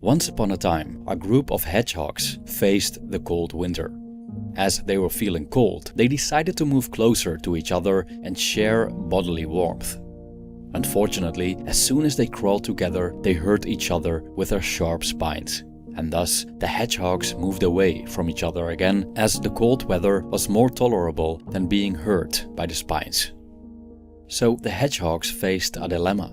Once upon a time, a group of hedgehogs faced the cold winter. As they were feeling cold, they decided to move closer to each other and share bodily warmth. Unfortunately, as soon as they crawled together, they hurt each other with their sharp spines. And thus, the hedgehogs moved away from each other again, as the cold weather was more tolerable than being hurt by the spines. So the hedgehogs faced a dilemma.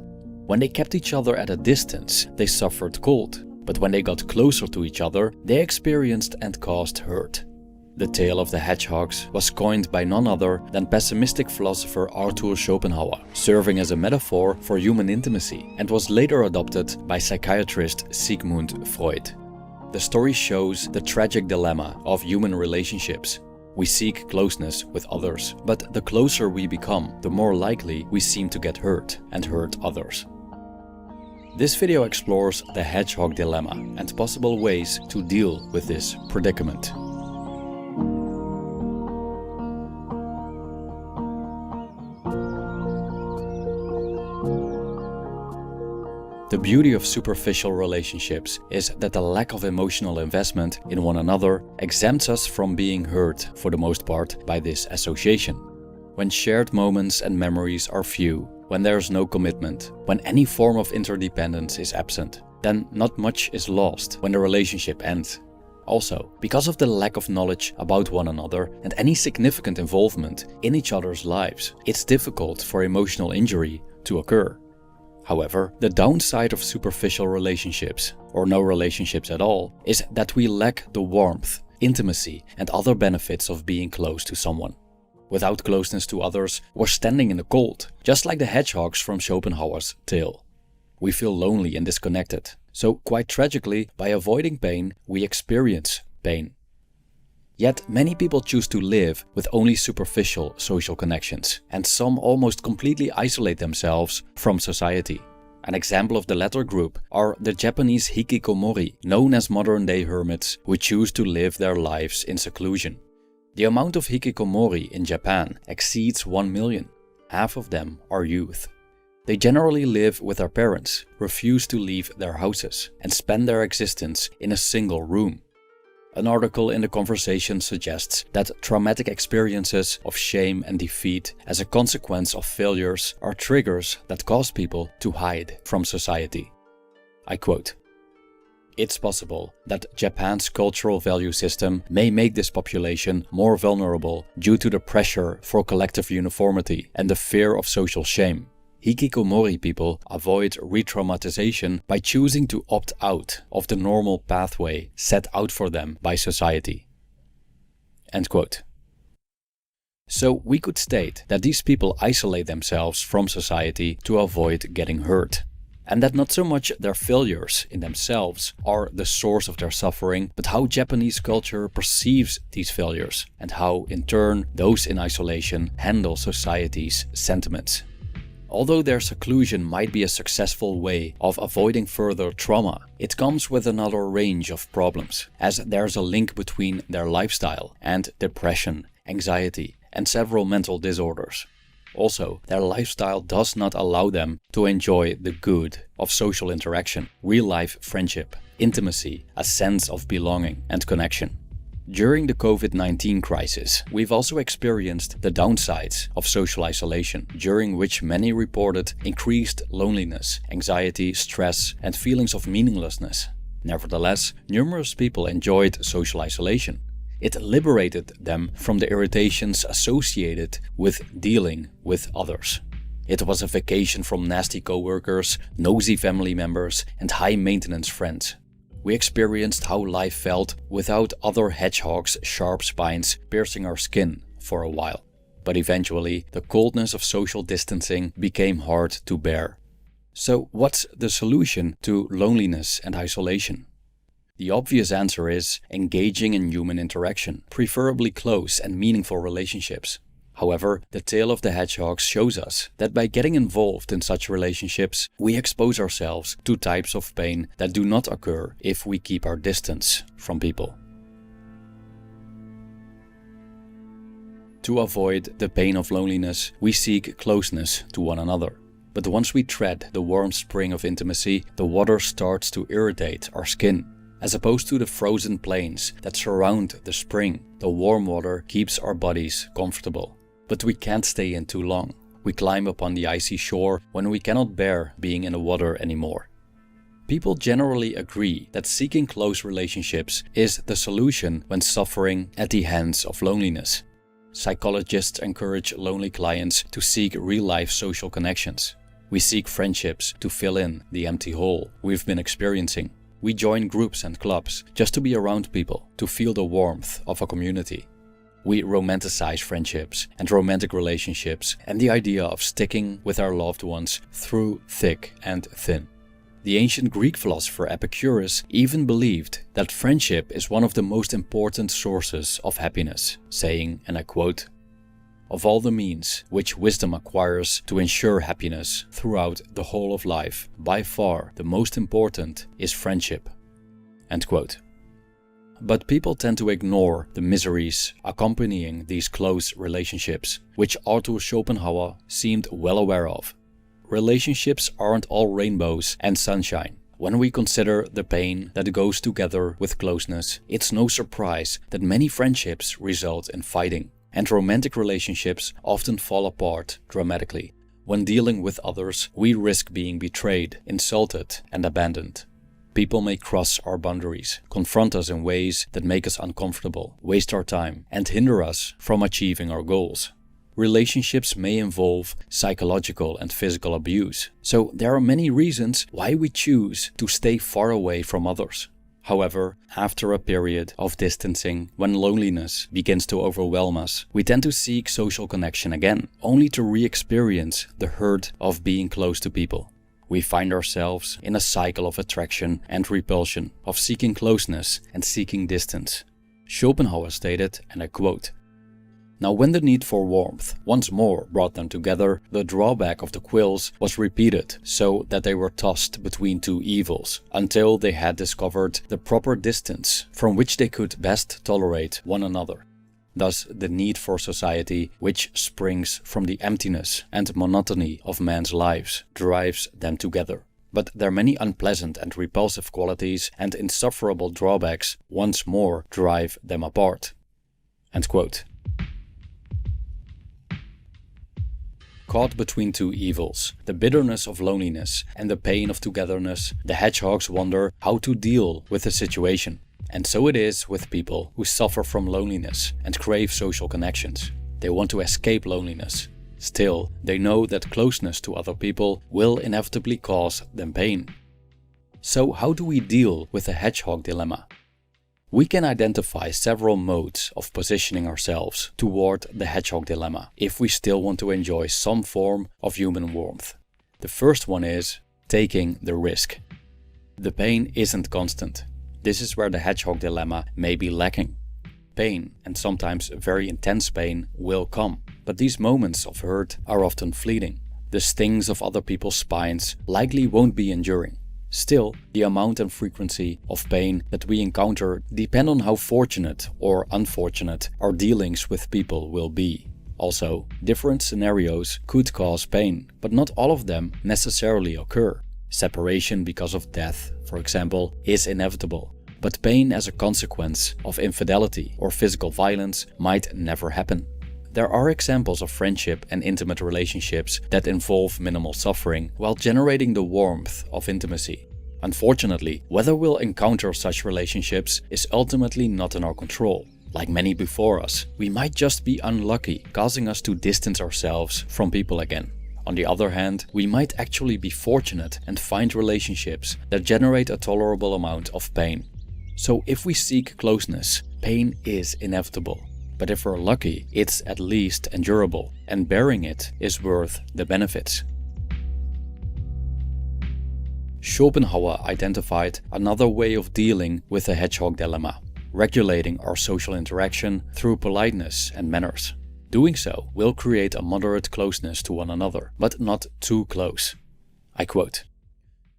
When they kept each other at a distance, they suffered cold. But when they got closer to each other, they experienced and caused hurt. The tale of the hedgehogs was coined by none other than pessimistic philosopher Arthur Schopenhauer, serving as a metaphor for human intimacy, and was later adopted by psychiatrist Sigmund Freud. The story shows the tragic dilemma of human relationships. We seek closeness with others, but the closer we become, the more likely we seem to get hurt and hurt others. This video explores the hedgehog dilemma and possible ways to deal with this predicament. The beauty of superficial relationships is that the lack of emotional investment in one another exempts us from being hurt, for the most part, by this association. When shared moments and memories are few, when there is no commitment, when any form of interdependence is absent, then not much is lost when the relationship ends. Also, because of the lack of knowledge about one another and any significant involvement in each other's lives, it's difficult for emotional injury to occur. However, the downside of superficial relationships, or no relationships at all, is that we lack the warmth, intimacy, and other benefits of being close to someone. Without closeness to others, we're standing in the cold, just like the hedgehogs from Schopenhauer's tale. We feel lonely and disconnected, so quite tragically, by avoiding pain, we experience pain. Yet many people choose to live with only superficial social connections, and some almost completely isolate themselves from society. An example of the latter group are the Japanese hikikomori, known as modern-day hermits who choose to live their lives in seclusion. The amount of hikikomori in Japan exceeds 1 million. Half of them are youth. They generally live with their parents, refuse to leave their houses, and spend their existence in a single room. An article in the conversation suggests that traumatic experiences of shame and defeat as a consequence of failures are triggers that cause people to hide from society. I quote, "It's possible that Japan's cultural value system may make this population more vulnerable due to the pressure for collective uniformity and the fear of social shame. Hikikomori people avoid re-traumatization by choosing to opt out of the normal pathway set out for them by society." End quote. So we could state that these people isolate themselves from society to avoid getting hurt. And that not so much their failures in themselves are the source of their suffering, but how Japanese culture perceives these failures and how, in turn, those in isolation handle society's sentiments. Although their seclusion might be a successful way of avoiding further trauma, it comes with another range of problems, as there's a link between their lifestyle and depression, anxiety, and several mental disorders. Also, their lifestyle does not allow them to enjoy the good of social interaction, real-life friendship, intimacy, a sense of belonging and connection. During the COVID-19 crisis, we've also experienced the downsides of social isolation, during which many reported increased loneliness, anxiety, stress, and feelings of meaninglessness. Nevertheless, numerous people enjoyed social isolation. It liberated them from the irritations associated with dealing with others. It was a vacation from nasty coworkers, nosy family members, and high-maintenance friends. We experienced how life felt without other hedgehogs' sharp spines piercing our skin for a while. But eventually, the coldness of social distancing became hard to bear. So what's the solution to loneliness and isolation? The obvious answer is engaging in human interaction, preferably close and meaningful relationships. However, the tale of the hedgehogs shows us that by getting involved in such relationships, we expose ourselves to types of pain that do not occur if we keep our distance from people. To avoid the pain of loneliness, we seek closeness to one another. But once we tread the warm spring of intimacy, the water starts to irritate our skin. As opposed to the frozen plains that surround the spring, the warm water keeps our bodies comfortable. But we can't stay in too long. We climb upon the icy shore when we cannot bear being in the water anymore. People generally agree that seeking close relationships is the solution when suffering at the hands of loneliness. Psychologists encourage lonely clients to seek real-life social connections. We seek friendships to fill in the empty hole we've been experiencing. We join groups and clubs just to be around people, to feel the warmth of a community. We romanticize friendships and romantic relationships and the idea of sticking with our loved ones through thick and thin. The ancient Greek philosopher Epicurus even believed that friendship is one of the most important sources of happiness, saying, and I quote, "Of all the means which wisdom acquires to ensure happiness throughout the whole of life, by far the most important is friendship." End quote. But people tend to ignore the miseries accompanying these close relationships, which Arthur Schopenhauer seemed well aware of. Relationships aren't all rainbows and sunshine. When we consider the pain that goes together with closeness, it's no surprise that many friendships result in fighting, and romantic relationships often fall apart dramatically. When dealing with others, we risk being betrayed, insulted, and abandoned. People may cross our boundaries, confront us in ways that make us uncomfortable, waste our time, and hinder us from achieving our goals. Relationships may involve psychological and physical abuse, so there are many reasons why we choose to stay far away from others. However, after a period of distancing, when loneliness begins to overwhelm us, we tend to seek social connection again, only to re-experience the hurt of being close to people. We find ourselves in a cycle of attraction and repulsion, of seeking closeness and seeking distance. Schopenhauer stated, and I quote, "Now when the need for warmth once more brought them together, the drawback of the quills was repeated, so that they were tossed between two evils, until they had discovered the proper distance from which they could best tolerate one another." Thus the need for society, which springs from the emptiness and monotony of men's lives, drives them together. But their many unpleasant and repulsive qualities and insufferable drawbacks once more drive them apart. End quote. Caught between two evils, the bitterness of loneliness and the pain of togetherness, the hedgehogs wonder how to deal with the situation. And so it is with people who suffer from loneliness and crave social connections. They want to escape loneliness. Still, they know that closeness to other people will inevitably cause them pain. So how do we deal with the hedgehog dilemma? We can identify several modes of positioning ourselves toward the hedgehog dilemma if we still want to enjoy some form of human warmth. The first one is taking the risk. The pain isn't constant. This is where the hedgehog dilemma may be lacking. Pain, and sometimes very intense pain, will come, but these moments of hurt are often fleeting. The stings of other people's spines likely won't be enduring. Still, the amount and frequency of pain that we encounter depend on how fortunate or unfortunate our dealings with people will be. Also, different scenarios could cause pain, but not all of them necessarily occur. Separation because of death, for example, is inevitable, but pain as a consequence of infidelity or physical violence might never happen. There are examples of friendship and intimate relationships that involve minimal suffering while generating the warmth of intimacy. Unfortunately, whether we'll encounter such relationships is ultimately not in our control. Like many before us, we might just be unlucky, causing us to distance ourselves from people again. On the other hand, we might actually be fortunate and find relationships that generate a tolerable amount of pain. So if we seek closeness, pain is inevitable. But if we're lucky, it's at least endurable, and bearing it is worth the benefits. Schopenhauer identified another way of dealing with the hedgehog dilemma, regulating our social interaction through politeness and manners. Doing so will create a moderate closeness to one another, but not too close. I quote,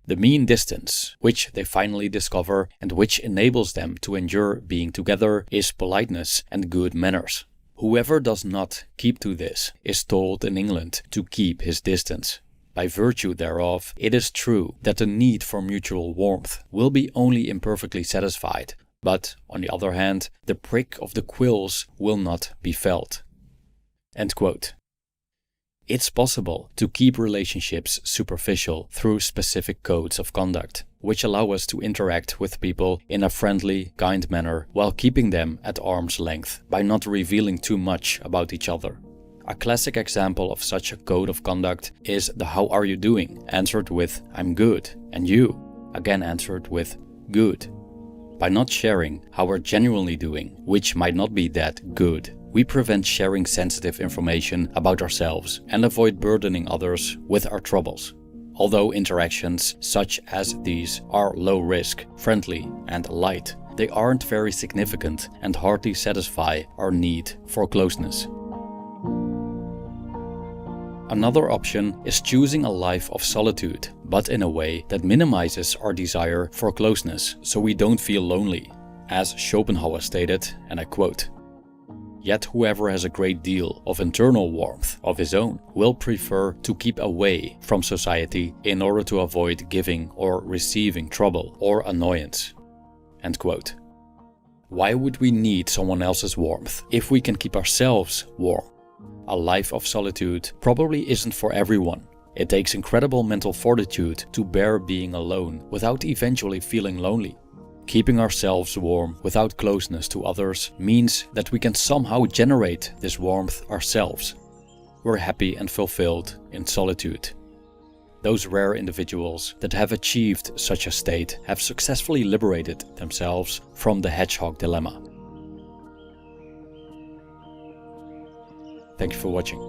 "The mean distance, which they finally discover and which enables them to endure being together, is politeness and good manners. Whoever does not keep to this is told in England to keep his distance." By virtue thereof, it is true that the need for mutual warmth will be only imperfectly satisfied, but, on the other hand, the prick of the quills will not be felt." End quote. It's possible to keep relationships superficial through specific codes of conduct, which allow us to interact with people in a friendly, kind manner while keeping them at arm's length by not revealing too much about each other. A classic example of such a code of conduct is the "How are you doing?" answered with "I'm good," and "you?" again answered with "good." By not sharing how we're genuinely doing, which might not be that good, we prevent sharing sensitive information about ourselves and avoid burdening others with our troubles. Although interactions such as these are low risk, friendly, and light, they aren't very significant and hardly satisfy our need for closeness. Another option is choosing a life of solitude, but in a way that minimizes our desire for closeness so we don't feel lonely. As Schopenhauer stated, and I quote, "Yet whoever has a great deal of internal warmth of his own will prefer to keep away from society in order to avoid giving or receiving trouble or annoyance." End quote. Why would we need someone else's warmth if we can keep ourselves warm? A life of solitude probably isn't for everyone. It takes incredible mental fortitude to bear being alone without eventually feeling lonely. Keeping ourselves warm without closeness to others means that we can somehow generate this warmth ourselves. We're happy and fulfilled in solitude. Those rare individuals that have achieved such a state have successfully liberated themselves from the hedgehog dilemma. Thank you for watching.